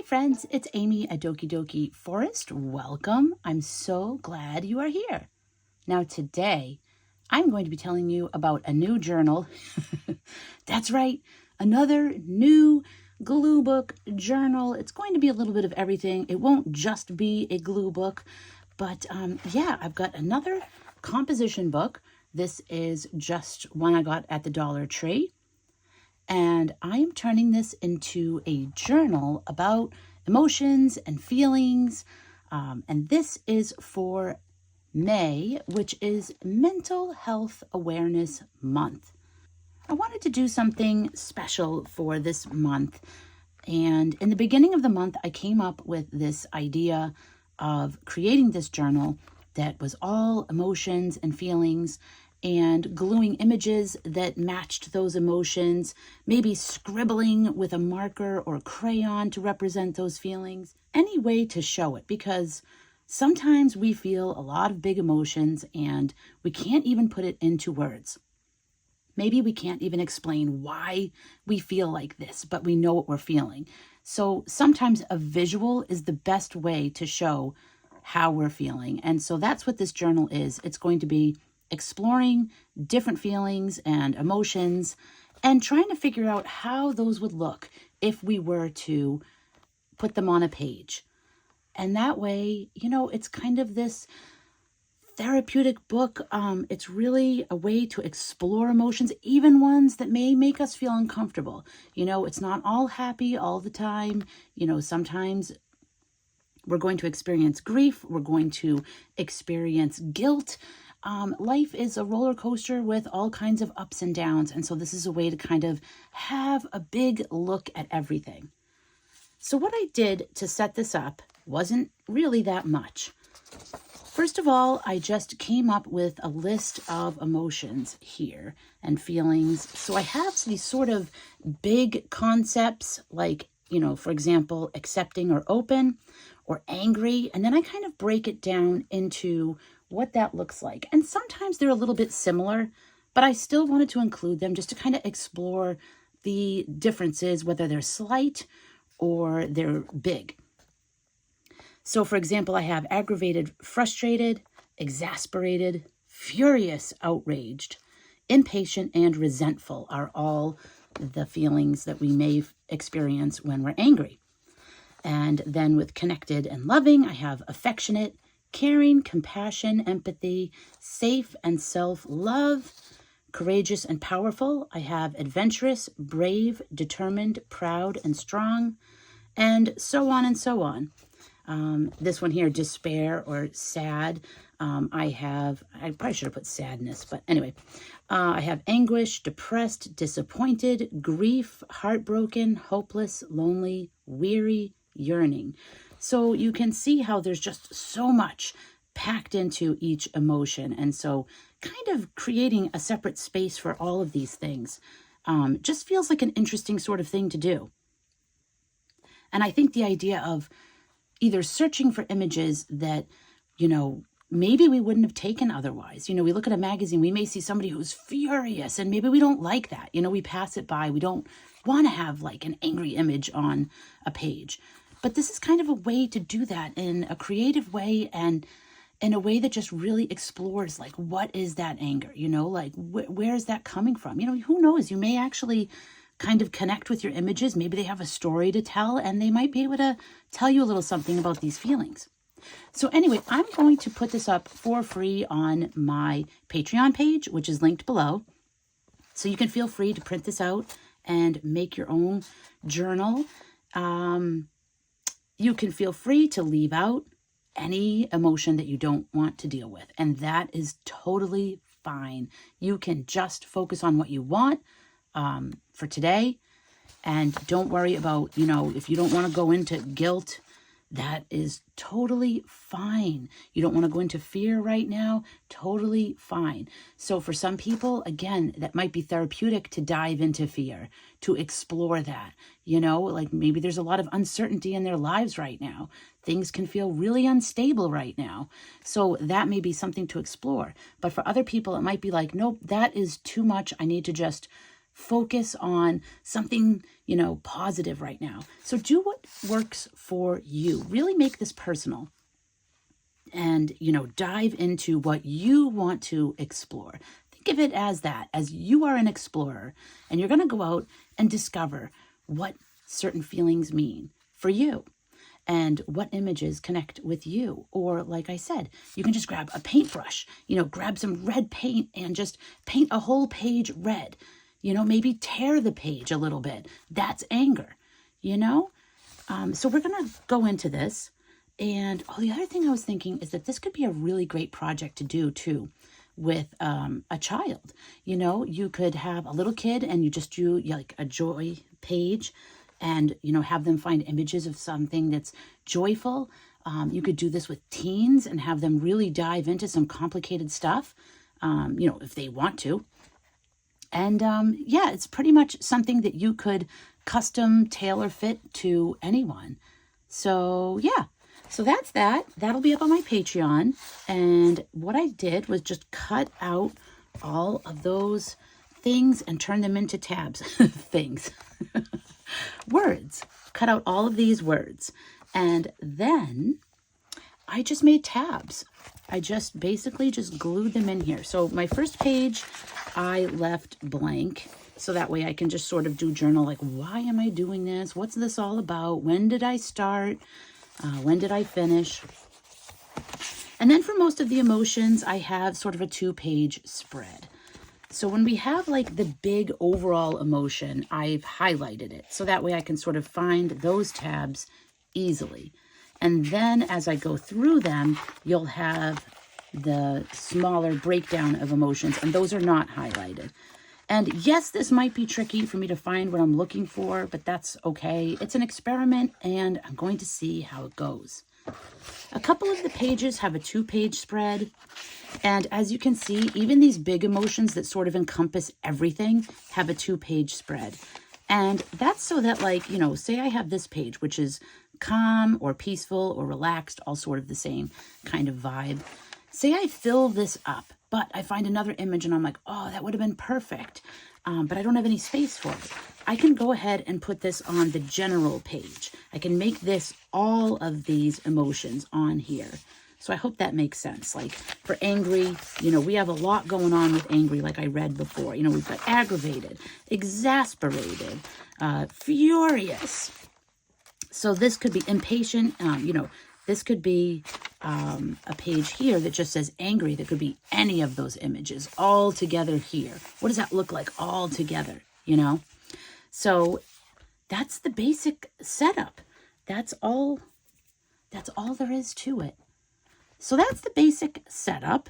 friends, it's Amy at Doki Doki Forest. Welcome. I'm so glad you are here. Now today, I'm going to be telling you about a new journal. That's right, another new glue book journal. It's going to be a little bit of everything. It won't just be a glue book, but yeah, I've got another composition book. This is just one I got at the Dollar Tree. And I am turning this into a journal about emotions and feelings. And this is for May, which is Mental Health Awareness Month. I wanted to do something special for this month. And in the beginning of the month, I came up with this idea of creating this journal that was all emotions and feelings, and gluing images that matched those emotions, maybe scribbling with a marker or crayon to represent those feelings, any way to show it, because sometimes we feel a lot of big emotions and we can't even put it into words. Maybe we can't even explain why we feel like this, but we know what we're feeling. So sometimes a visual is the best way to show how we're feeling. And so that's what this journal is. It's going to be exploring different feelings and emotions and trying to figure out how those would look if we were to put them on a page. And that way, you know, it's kind of this therapeutic book. It's really a way to explore emotions, even ones that may make us feel uncomfortable. You know, it's not all happy all the time. You know, sometimes we're going to experience grief. We're going to experience guilt. Life is a roller coaster with all kinds of ups and downs. And so this is a way to kind of have a big look at everything. So what I did to set this up wasn't really that much. First of all, I just came up with a list of emotions here and feelings. So I have these sort of big concepts like, you know, for example, accepting or open or angry. And then I kind of break it down into what that looks like. And sometimes they're a little bit similar, but I still wanted to include them just to kind of explore the differences, whether they're slight or they're big. So for example, I have aggravated, frustrated, exasperated, furious, outraged, impatient, and resentful are all the feelings that we may experience when we're angry. And then with connected and loving, I have affectionate, caring, compassion, empathy, safe, and self-love, courageous and powerful. I have adventurous, brave, determined, proud, and strong, and so on and so on. This one here, despair or sad. I probably should have put sadness, but anyway. I have anguish, depressed, disappointed, grief, heartbroken, hopeless, lonely, weary, yearning. So you can see how there's just so much packed into each emotion. And so kind of creating a separate space for all of these things just feels like an interesting sort of thing to do. And I think the idea of either searching for images that, you know, maybe we wouldn't have taken otherwise. You know, we look at a magazine, we may see somebody who's furious and maybe we don't like that. You know, we pass it by. We don't want to have like an angry image on a page. But this is kind of a way to do that in a creative way and in a way that just really explores, like, what is that anger? You know, like, where is that coming from? You know, who knows? You may actually kind of connect with your images. Maybe they have a story to tell and they might be able to tell you a little something about these feelings. So anyway, I'm going to put this up for free on my Patreon page, which is linked below. So you can feel free to print this out and make your own journal. You can feel free to leave out any emotion that you don't want to deal with. And that is totally fine. You can just focus on what you want for today. And don't worry about, you know, if you don't want to go into guilt, that is totally fine. You don't want to go into fear right now, totally fine. So for some people, again, that might be therapeutic to dive into fear, to explore that. You know, like maybe there's a lot of uncertainty in their lives right now. Things can feel really unstable right now. So that may be something to explore. But for other people, it might be like, nope, that is too much. I need to just focus on something, positive right now. So do what works for you. Really make this personal and, dive into what you want to explore. Think of it as that, as you are an explorer and you're going to go out and discover what certain feelings mean for you and what images connect with you. Or like I said, you can just grab a paintbrush, grab some red paint and just paint a whole page red. Maybe tear the page a little bit. That's anger, So we're going to go into this. And the other thing I was thinking is that this could be a really great project to do too with a child. You could have a little kid and you just do like a joy page and, have them find images of something that's joyful. You could do this with teens and have them really dive into some complicated stuff, if they want to. And it's pretty much something that you could custom tailor fit to anyone. So so that's that. That'll be up on my Patreon. And what I did was just cut out all of those things and turn them into tabs. Things. Words. Cut out all of these words. And then I just made tabs. I just basically just glued them in here. So my first page, I left blank. So that way I can just sort of do journal, like, why am I doing this? What's this all about? When did I start? When did I finish? And then for most of the emotions, I have sort of a 2-page spread. So when we have like the big overall emotion, I've highlighted it. So that way I can sort of find those tabs easily. And then as I go through them, you'll have the smaller breakdown of emotions, and those are not highlighted. And yes, this might be tricky for me to find what I'm looking for, but that's okay. It's an experiment, and I'm going to see how it goes. A couple of the pages have a 2-page spread. And as you can see, even these big emotions that sort of encompass everything have a 2-page spread. And that's so that, like, say I have this page, which is calm or peaceful or relaxed, all sort of the same kind of vibe. Say I fill this up, but I find another image and I'm like, oh, that would have been perfect. But I don't have any space for it. I can go ahead and put this on the general page. I can make this all of these emotions on here. So I hope that makes sense. Like for angry, we have a lot going on with angry, like I read before. We've got aggravated, exasperated, furious. So this could be impatient, this could be a page here that just says angry. That could be any of those images all together here. What does that look like all together, So that's the basic setup. That's all there is to it. So that's the basic setup.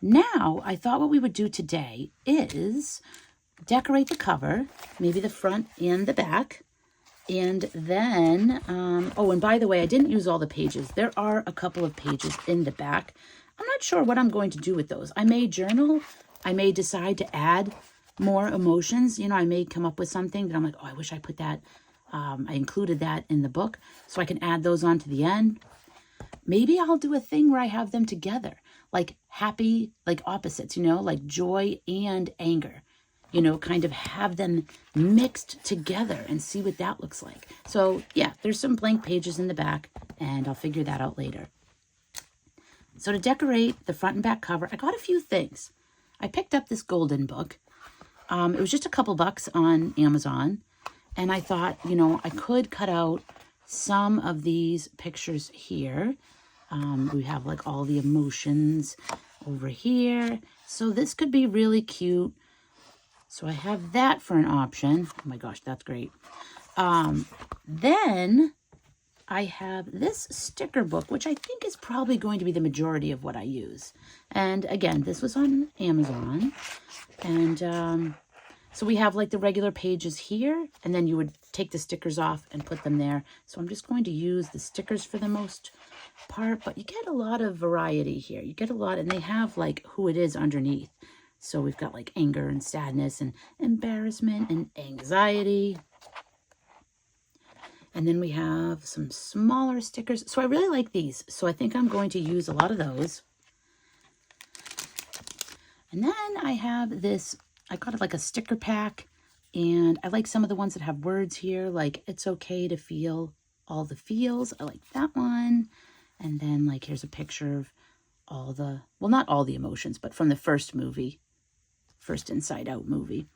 Now, I thought what we would do today is decorate the cover, maybe the front and the back. And then, and by the way, I didn't use all the pages. There are a couple of pages in the back. I'm not sure what I'm going to do with those. I may journal. I may decide to add more emotions. I may come up with something that I'm like, oh, I wish I put that. I included that in the book so I can add those on to the end. Maybe I'll do a thing where I have them together, like happy, like opposites, like joy and anger. Kind of have them mixed together and see what that looks like. So yeah, there's some blank pages in the back and I'll figure that out later. So to decorate the front and back cover, I got a few things. I picked up this golden book. It was just a couple bucks on Amazon. And I thought, I could cut out some of these pictures here. We have like all the emotions over here. So this could be really cute. So I have that for an option. Oh my gosh, that's great. Then I have this sticker book, which I think is probably going to be the majority of what I use. And again, this was on Amazon. And so we have like the regular pages here, and then you would take the stickers off and put them there. So I'm just going to use the stickers for the most part, but you get a lot of variety here. You get a lot, and they have like who it is underneath. So we've got like anger and sadness and embarrassment and anxiety. And then we have some smaller stickers. So I really like these. So I think I'm going to use a lot of those. And then I have this, I got it like a sticker pack. And I like some of the ones that have words here, like it's okay to feel all the feels. I like that one. And then like here's a picture of all the, well, not all the emotions, but from the first movie, first Inside Out movie.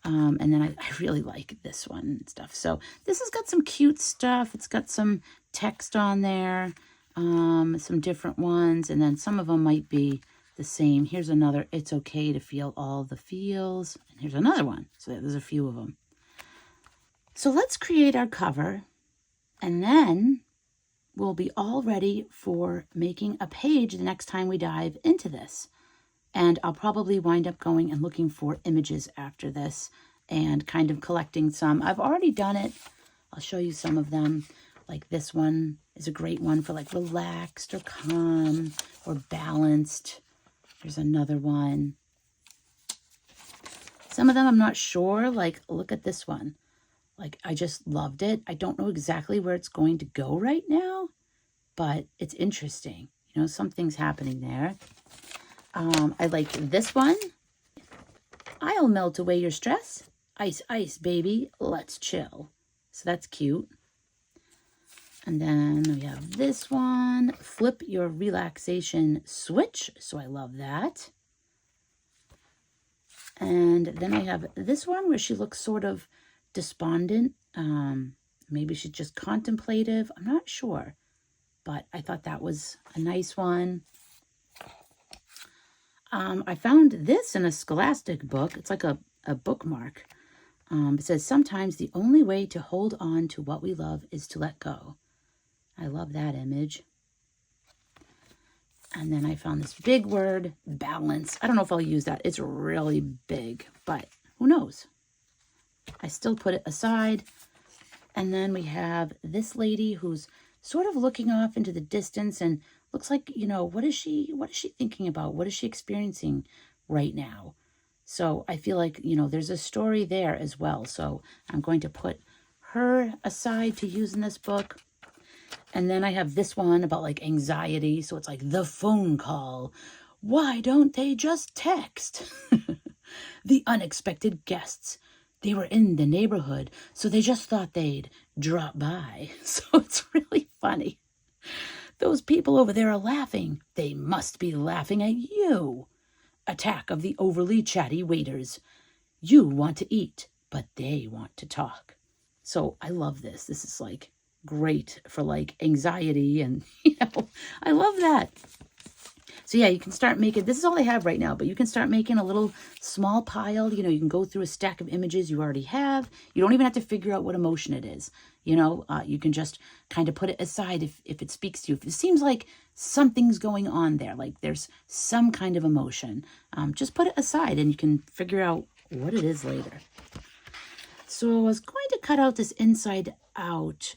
And then I really like this one and stuff. So this has got some cute stuff. It's got some text on there, some different ones. And then some of them might be the same. Here's another, it's okay to feel all the feels. And here's another one. So there's a few of them. So let's create our cover. And then we'll be all ready for making a page the next time we dive into this. And I'll probably wind up going and looking for images after this and kind of collecting some. I've already done it. I'll show you some of them. Like this one is a great one for like relaxed or calm or balanced. There's another one. Some of them I'm not sure. Like, look at this one. Like, I just loved it. I don't know exactly where it's going to go right now, but it's interesting. You know, something's happening there. I like this one. I'll melt away your stress. Ice, ice, baby. Let's chill. So that's cute. And then we have this one. Flip your relaxation switch. So I love that. And then I have this one where she looks sort of despondent. Maybe she's just contemplative. I'm not sure. But I thought that was a nice one. I found this in a Scholastic book. It's like a bookmark. It says, sometimes the only way to hold on to what we love is to let go. I love that image. And then I found this big word, balance. I don't know if I'll use that. It's really big, but who knows? I still put it aside. And then we have this lady who's sort of looking off into the distance and looks like, you know, what is she thinking about? What is she experiencing right now? So I feel like, you know, there's a story there as well. So I'm going to put her aside to use in this book. And then I have this one about like anxiety. So it's like the phone call. Why don't they just text? The unexpected guests. They were in the neighborhood, so they just thought they'd drop by. So it's really funny. Those people over there are laughing. They must be laughing at you. Attack of the overly chatty waiters. You want to eat, but they want to talk. So I love this. This is like great for like anxiety and, you know, I love that. So yeah, you can start making, this is all I have right now, but you can start making a little small pile. You know, you can go through a stack of images you already have. You don't even have to figure out what emotion it is. You know, you can just kind of put it aside if it speaks to you. If it seems like something's going on there, like there's some kind of emotion, just put it aside and you can figure out what it is later. So I was going to cut out this inside out,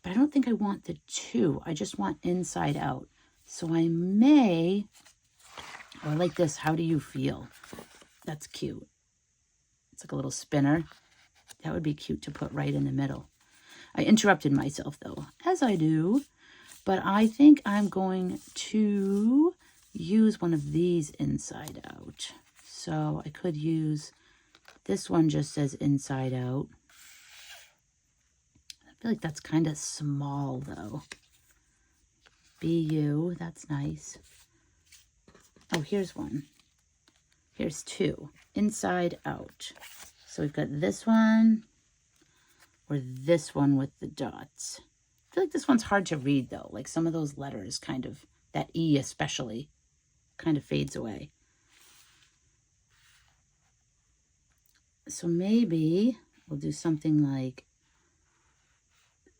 but I don't think I want the two. I just want inside out. So I may, oh, I like this. How do you feel? That's cute. It's like a little spinner. That would be cute to put right in the middle. I interrupted myself though, as I do, but I think I'm going to use one of these inside out. So I could use, this one just says inside out. I feel like that's kind of small though. Be you, that's nice. Oh, here's one. Here's two, inside out. So we've got this one or this one with the dots. I feel like this one's hard to read though. Like some of those letters kind of, that E especially, kind of fades away. So maybe we'll do something like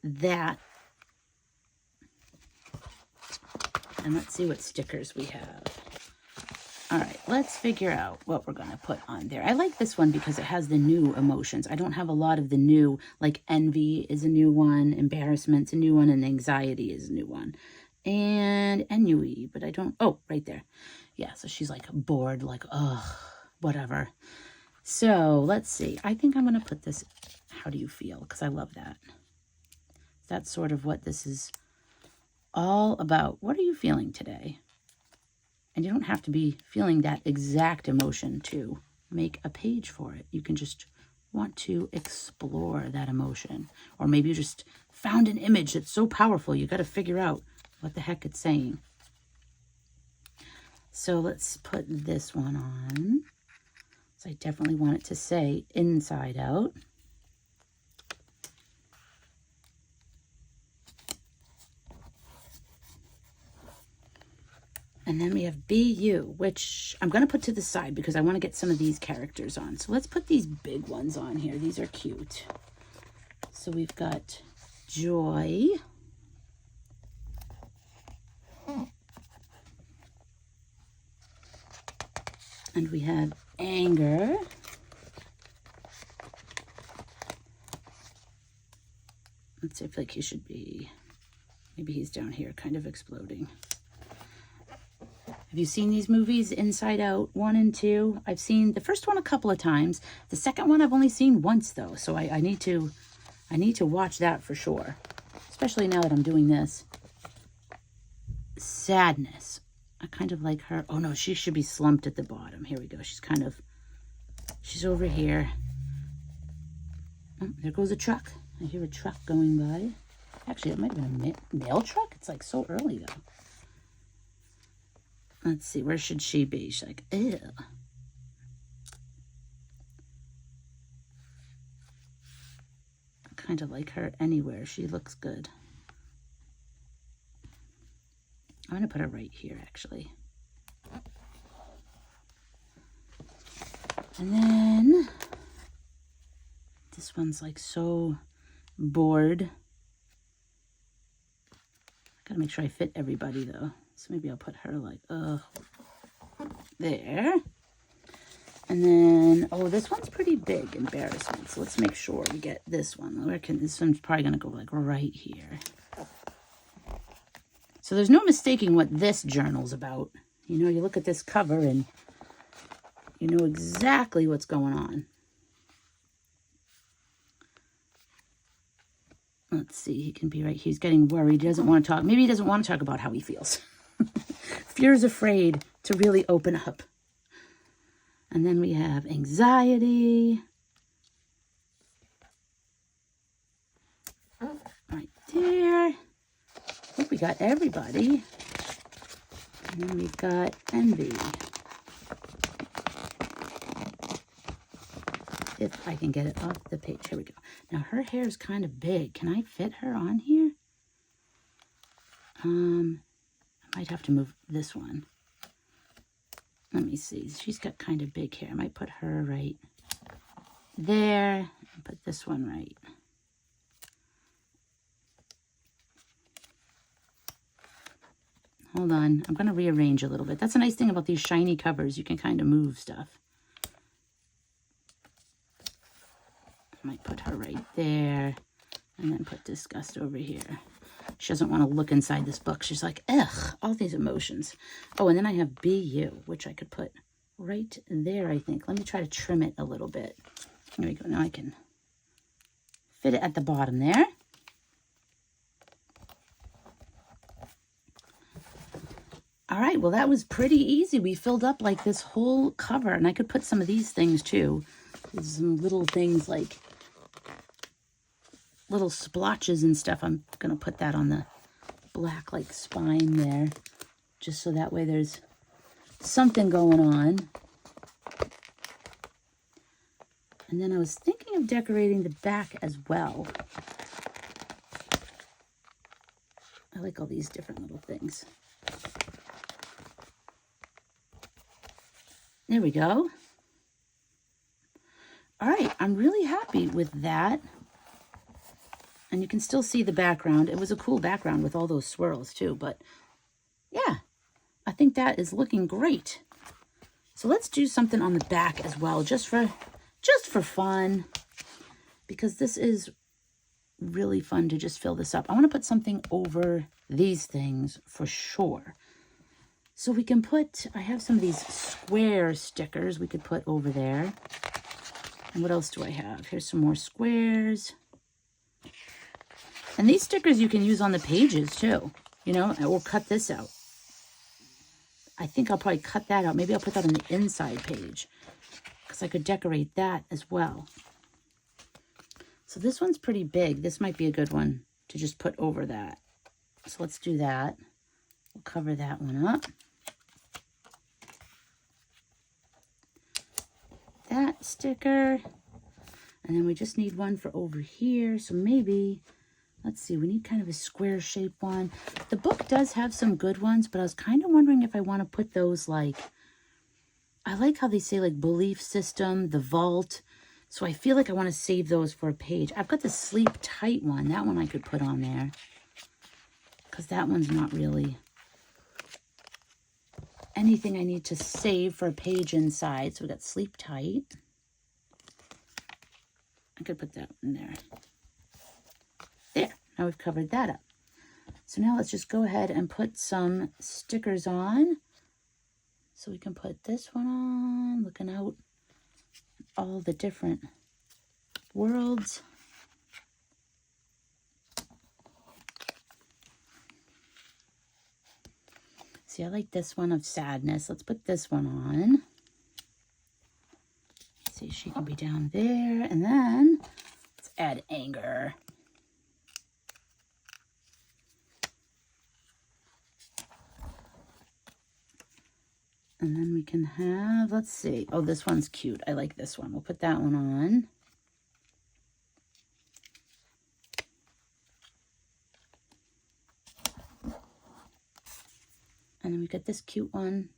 that. And let's see what stickers we have. All right, let's figure out what we're going to put on there. I like this one because it has the new emotions. I don't have a lot of the new, like envy is a new one, embarrassment's a new one, and anxiety is a new one. And ennui, but I don't, oh, right there. Yeah, so she's like bored, like, ugh, whatever. So let's see. I think I'm going to put this, how do you feel? Because I love that. That's sort of what this is all about. What are you feeling today? And you don't have to be feeling that exact emotion to make a page for it. You can just want to explore that emotion. Or maybe you just found an image that's so powerful, you got to figure out what the heck it's saying. So let's put this one on. So I definitely want it to say inside out. And then we have BU, which I'm going to put to the side because I want to get some of these characters on. So let's put these big ones on here. These are cute. So we've got Joy. And we have Anger. Let's see, I feel like he should be, maybe he's down here kind of exploding. Have you seen these movies, Inside Out 1 and 2? I've seen the first one a couple of times. The second one I've only seen once though, so I need to watch that for sure. Especially now that I'm doing this. Sadness. I kind of like her. Oh no, she should be slumped at the bottom. Here we go. She's over here. Oh, there goes a truck. I hear a truck going by. Actually, it might have been a mail truck. It's like so early though. Let's see, where should she be? She's like, ew. I kind of like her anywhere. She looks good. I'm going to put her right here, actually. And then this one's like so bored. I got to make sure I fit everybody, though. So maybe I'll put her like, there. And then, oh, this one's pretty big, embarrassment. So let's make sure we get this one. This one's probably going to go like right here. So there's no mistaking what this journal's about. You know, you look at this cover and you know exactly what's going on. Let's see, he can be right. He's getting worried. He doesn't want to talk. Maybe he doesn't want to talk about how he feels. Fear's afraid to really open up. And then we have anxiety. Right there. I think we got everybody. And then we've got envy. If I can get it off the page. Here we go. Now her hair is kind of big. Can I fit her on here? I might have to move this one. Let me see. She's got kind of big hair. I might put her right there and put this one right. Hold on. I'm going to rearrange a little bit. That's a nice thing about these shiny covers. You can kind of move stuff. I might put her right there and then put disgust over here. She doesn't want to look inside this book. She's like, ugh, all these emotions. Oh, and then I have BU, which I could put right there, I think. Let me try to trim it a little bit. There we go. Now I can fit it at the bottom there. All right, well, that was pretty easy. We filled up like this whole cover, and I could put some of these things too. Some little things like little splotches and stuff. I'm going to put that on the black like spine there, just so that way there's something going on. And then I was thinking of decorating the back as well. I like all these different little things. There we go. All right, I'm really happy with that. And you can still see the background. It was a cool background with all those swirls too, but yeah, I think that is looking great. So let's do something on the back as well, just for fun, because this is really fun to just fill this up. I want to put something over these things for sure. So we can put, I have some of these square stickers we could put over there. And what else do I have? Here's some more squares. And these stickers you can use on the pages too, you know, or cut this out. I think I'll probably cut that out. Maybe I'll put that on the inside page because I could decorate that as well. So this one's pretty big. This might be a good one to just put over that. So let's do that. We'll cover that one up. That sticker. And then we just need one for over here. So maybe, let's see, we need kind of a square shape one. The book does have some good ones, but I was kind of wondering if I want to put those like, I like how they say like belief system, the vault. So I feel like I want to save those for a page. I've got the sleep tight one. That one I could put on there. Because that one's not really anything I need to save for a page inside. So we got sleep tight. I could put that in there. There. Now we've covered that up. So now let's just go ahead and put some stickers on. So we can put this one on, looking out all the different worlds. See, I like this one of sadness. Let's put this one on. See, she can be down there. And then let's add anger. And then we can have, let's see. Oh, this one's cute. I like this one. We'll put that one on. And then we got this cute one.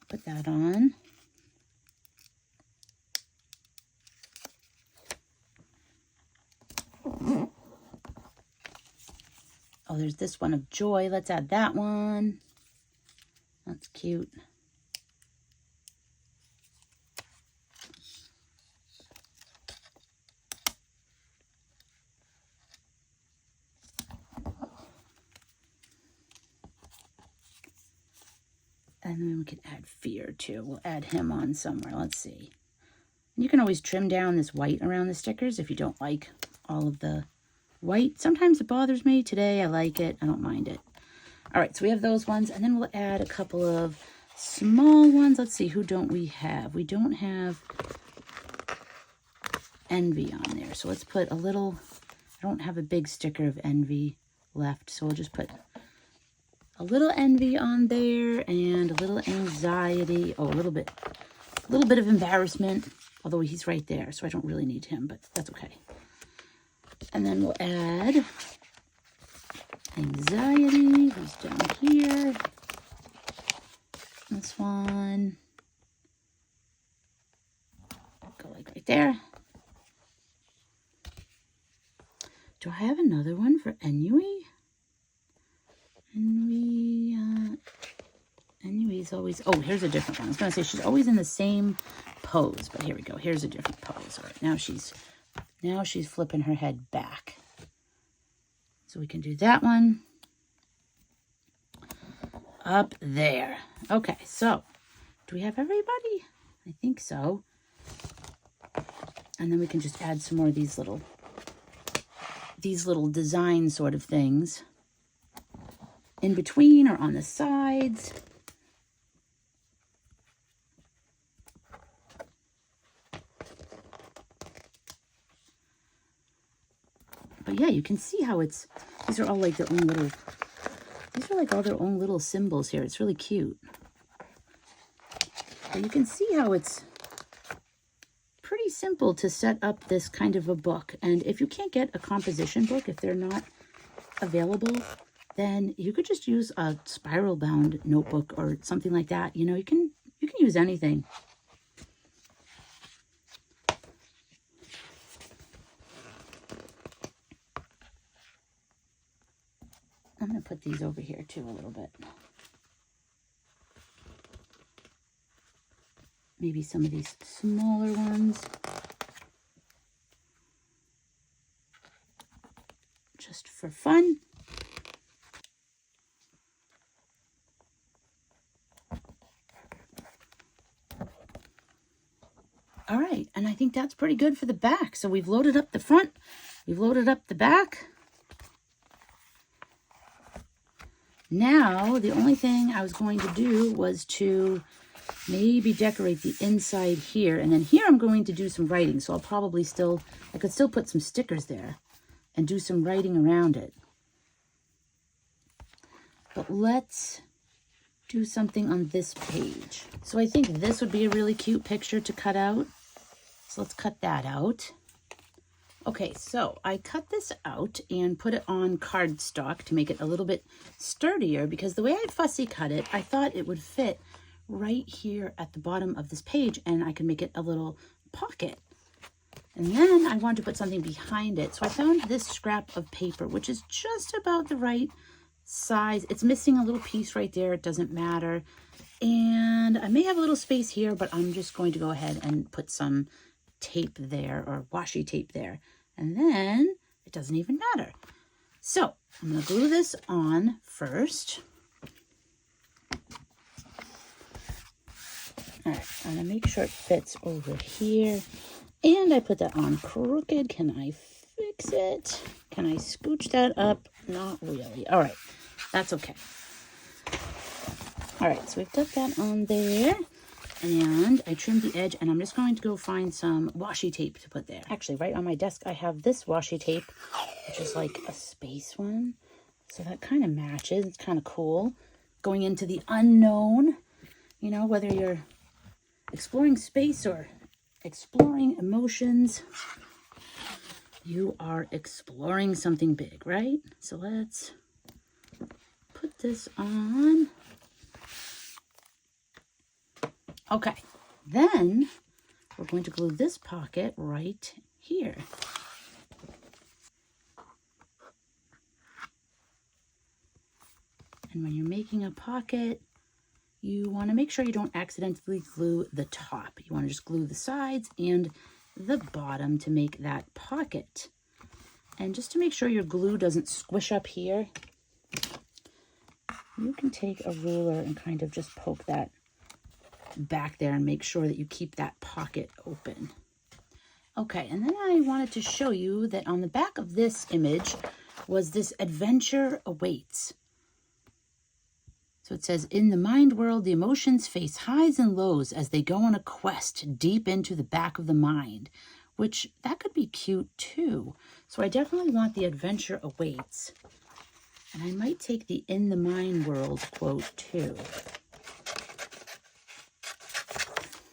Put that on. Oh, there's this one of joy. Let's add that one. That's cute. And then we can add fear too. We'll add him on somewhere. Let's see. You can always trim down this white around the stickers if you don't like all of the white. Sometimes it bothers me. Today I like it. I don't mind it. All right, so we have those ones. And then we'll add a couple of small ones. Let's see, who don't we have? We don't have envy on there. So let's put a little, I don't have a big sticker of envy left. So we'll just put a little envy on there and a little anxiety. Oh, a little bit of embarrassment, although he's right there, so I don't really need him, but that's okay. And then we'll add anxiety, who's down here. This one. Go like right there. Do I have another one for ennui? Ennui's always, oh, here's a different one. I was going to say she's always in the same pose, but here we go. Here's a different pose. All right, now she's flipping her head back. So we can do that one up there. Okay, so do we have everybody? I think so. And then we can just add some more of these little design sort of things in between or on the sides. But yeah, you can see how these are all like their own little, these are like all their own little symbols here. It's really cute. But you can see how it's pretty simple to set up this kind of a book. And if you can't get a composition book, if they're not available, then you could just use a spiral bound notebook or something like that. You know, you can use anything. I'm going to put these over here too a little bit. Maybe some of these smaller ones. Just for fun. All right, and I think that's pretty good for the back. So we've loaded up the front, we've loaded up the back. Now, the only thing I was going to do was to maybe decorate the inside here. And then here I'm going to do some writing. So I'll probably I could still put some stickers there and do some writing around it. But let's do something on this page. So I think this would be a really cute picture to cut out. So let's cut that out. Okay, so I cut this out and put it on cardstock to make it a little bit sturdier, because the way I fussy cut it, I thought it would fit right here at the bottom of this page and I can make it a little pocket. And then I wanted to put something behind it. So I found this scrap of paper, which is just about the right size. It's missing a little piece right there. It doesn't matter. And I may have a little space here, but I'm just going to go ahead and put some tape there, or washi tape there. And then it doesn't even matter. So I'm going to glue this on first. All right, I'm going to make sure it fits over here. And I put that on crooked. Can I fix it? Can I scooch that up? Not really. All right, that's okay. All right, so we've got that on there. And I trimmed the edge, and I'm just going to go find some washi tape to put there. Actually, right on my desk, I have this washi tape, which is like a space one. So that kind of matches. It's kind of cool. Going into the unknown, you know, whether you're exploring space or exploring emotions, you are exploring something big, right? So let's put this on. Okay, then we're going to glue this pocket right here. And when you're making a pocket, you want to make sure you don't accidentally glue the top. You want to just glue the sides and the bottom to make that pocket. And just to make sure your glue doesn't squish up here, you can take a ruler and kind of just poke that back there and make sure that you keep that pocket open. Okay, and then I wanted to show you that on the back of this image was this adventure awaits. So it says, in the mind world, the emotions face highs and lows as they go on a quest deep into the back of the mind, which that could be cute too. So I definitely want the adventure awaits. And I might take the in the mind world quote too.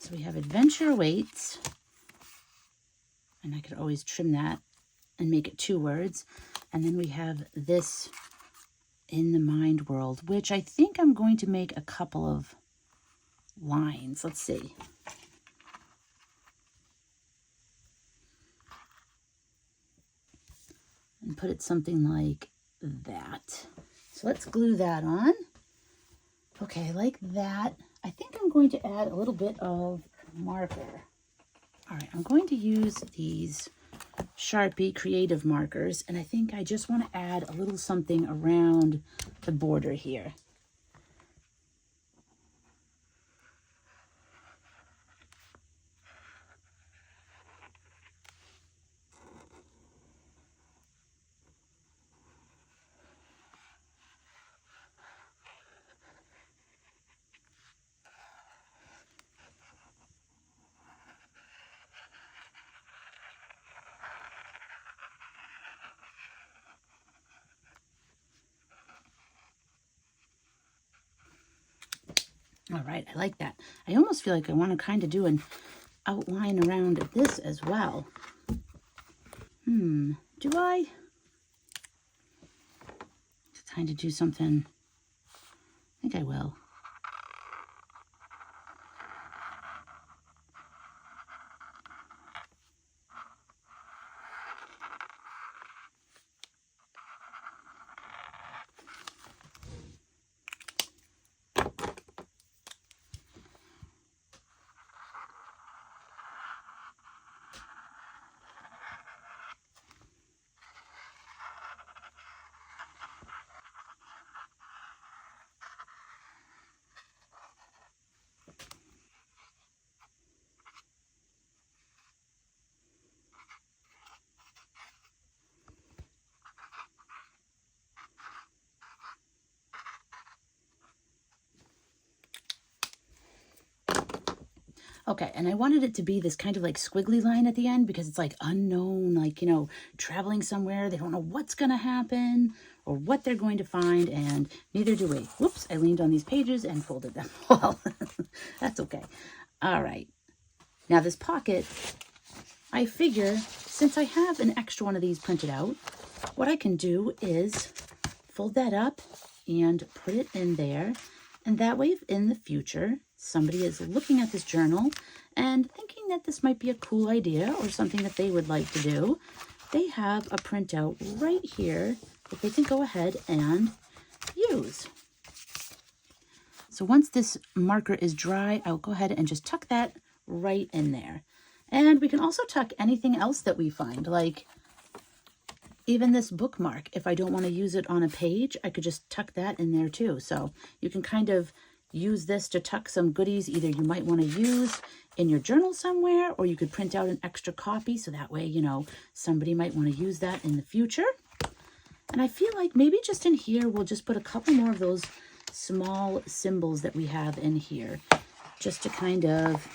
So we have adventure awaits, and I could always trim that and make it 2 words. And then we have this in the mind world, which I think I'm going to make a couple of lines. Let's see. And put it something like that. So let's glue that on. Okay, like that. I think I'm going to add a little bit of marker. All right, I'm going to use these Sharpie creative markers, and I think I just want to add a little something around the border here. All right, I like that. I almost feel like I want to kind of do an outline around this as well. Do I? Kind of do something. I think I will. Okay, and I wanted it to be this kind of like squiggly line at the end because it's like unknown, like, you know, traveling somewhere. They don't know what's going to happen or what they're going to find, and neither do we. Whoops, I leaned on these pages and folded them. Well, that's okay. All right. Now this pocket, I figure since I have an extra one of these printed out, what I can do is fold that up and put it in there. And that way, if in the future, somebody is looking at this journal and thinking that this might be a cool idea or something that they would like to do, they have a printout right here that they can go ahead and use. So once this marker is dry, I'll go ahead and just tuck that right in there. And we can also tuck anything else that we find, like even this bookmark. If I don't want to use it on a page, I could just tuck that in there too. So you can kind of use this to tuck some goodies either you might want to use in your journal somewhere, or you could print out an extra copy so that way, you know, somebody might want to use that in the future. And I feel like maybe just in here, we'll just put a couple more of those small symbols that we have in here just to kind of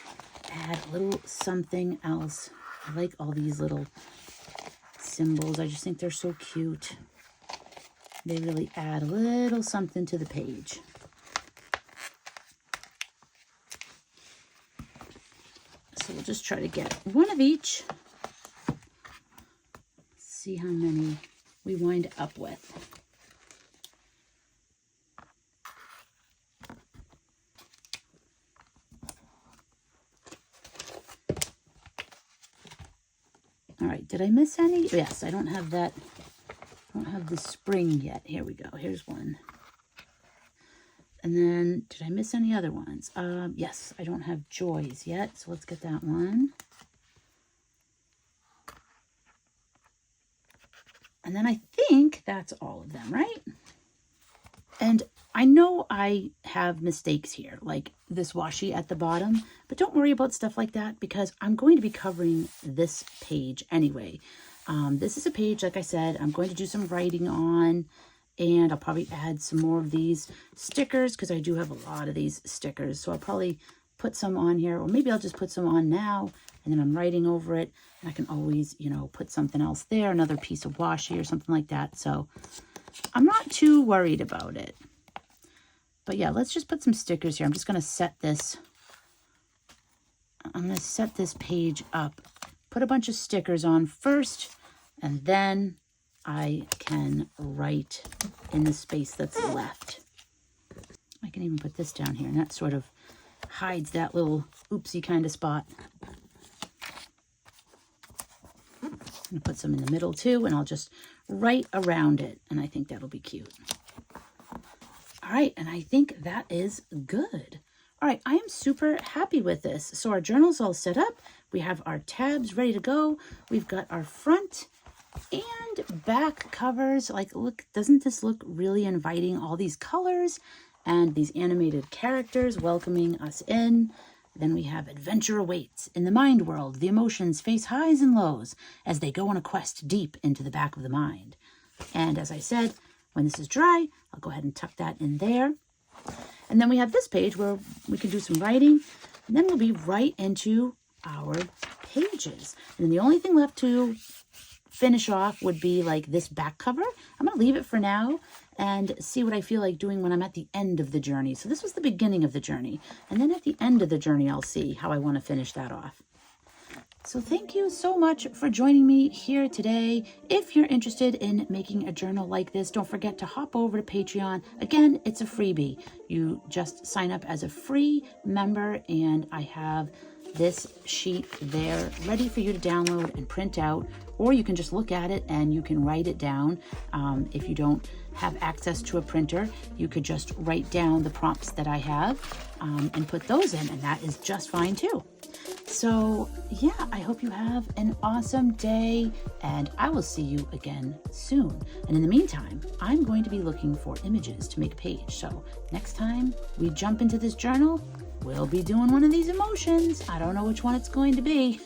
add a little something else. I like all these little symbols. I just think they're so cute. They really add a little something to the page. So we'll just try to get one of each. See how many we wind up with. All right, did I miss any? Yes, I don't have that. I don't have the spring yet. Here we go. Here's one. And then, did I miss any other ones? Yes, I don't have joys yet, so let's get that one. And then I think that's all of them, right? And I know I have mistakes here, like this washi at the bottom, but don't worry about stuff like that because I'm going to be covering this page anyway. This is a page, like I said, I'm going to do some writing on, and I'll probably add some more of these stickers because I do have a lot of these stickers. So I'll probably put some on here, or maybe I'll just put some on now, and then I'm writing over it, and I can always, you know, put something else there, another piece of washi or something like that. So I'm not too worried about it. But yeah, let's just put some stickers here. I'm just going to set this. I'm going to set this page up. Put a bunch of stickers on first, and then I can write in the space that's left. I can even put this down here, and that sort of hides that little oopsie kind of spot. I'm going to put some in the middle too, and I'll just write around it, and I think that'll be cute. All right, and I think that is good. All right, I am super happy with this. So our journal's all set up. We have our tabs ready to go. We've got our front and back covers. Like, look, doesn't this look really inviting? All these colors and these animated characters welcoming us in. Then we have adventure awaits. In the mind world, the emotions face highs and lows as they go on a quest deep into the back of the mind. And as I said, when this is dry, I'll go ahead and tuck that in there. And then we have this page where we can do some writing, and then we'll be right into our pages. And then the only thing left to finish off would be like this back cover. I'm going to leave it for now and see what I feel like doing when I'm at the end of the journey. So this was the beginning of the journey. And then at the end of the journey, I'll see how I want to finish that off. So thank you so much for joining me here today. If you're interested in making a journal like this, don't forget to hop over to Patreon. Again, it's a freebie. You just sign up as a free member, and I have this sheet there ready for you to download and print out, or you can just look at it and you can write it down. If you don't have access to a printer, you could just write down the prompts that I have and put those in, and that is just fine too. So yeah, I hope you have an awesome day, and I will see you again soon. And in the meantime, I'm going to be looking for images to make a page. So next time we jump into this journal, we'll be doing one of these emotions. I don't know which one it's going to be.